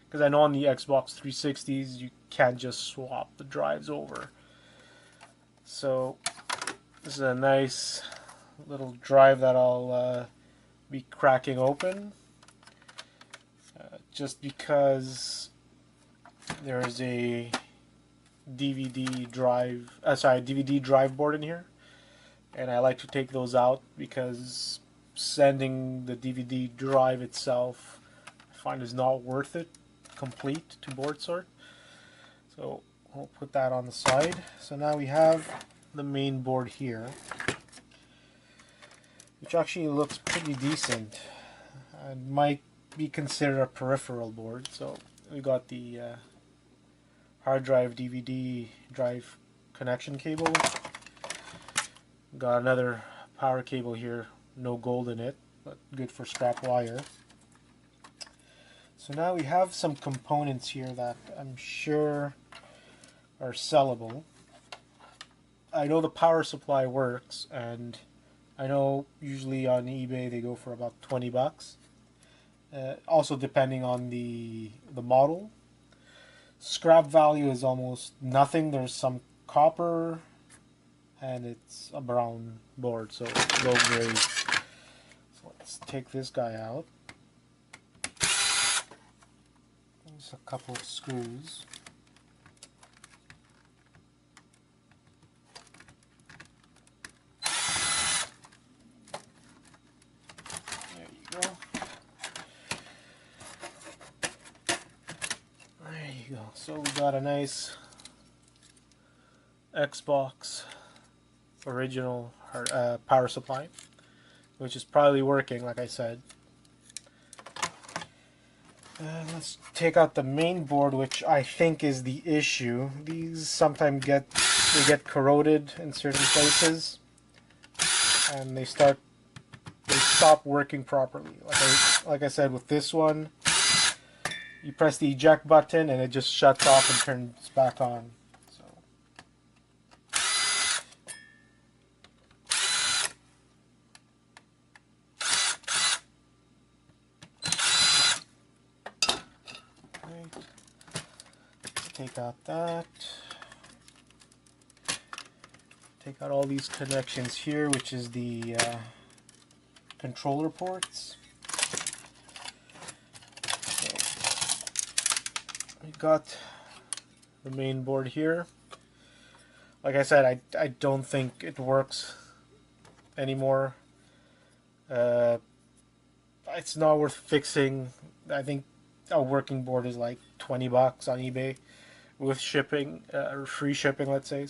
because I know on the Xbox 360s you can't just swap the drives over. So this is a nice little drive that I'll be cracking open, just because there's a DVD drive board in here, and I like to take those out because sending the DVD drive itself I find is not worth it complete to board sort. So we'll put that on the side. So now we have the main board here, which actually looks pretty decent and might be considered a peripheral board. So we got the hard drive DVD drive connection cable. Got another power cable here, no gold in it, but good for scrap wire. So now we have some components here that I'm sure are sellable. I know the power supply works, and I know usually on eBay they go for about 20 bucks. Also depending on the model. Scrap value is almost nothing. There's some copper, and it's a brown board, so low grade. So let's take this guy out. There's a couple of screws. There you go. There you go. So we got a nice Xbox original power supply, which is probably working, like I said. Let's take out the main board, which I think is the issue. These sometimes get corroded in certain places, and they stop working properly. Like I said, with this one, you press the eject button and it just shuts off and turns back on. Take out that. Take out all these connections here, which is the controller ports. So we got the main board here. Like I said, I don't think it works anymore. It's not worth fixing. I think a working board is like 20 bucks on eBay with shipping, or free shipping, let's say.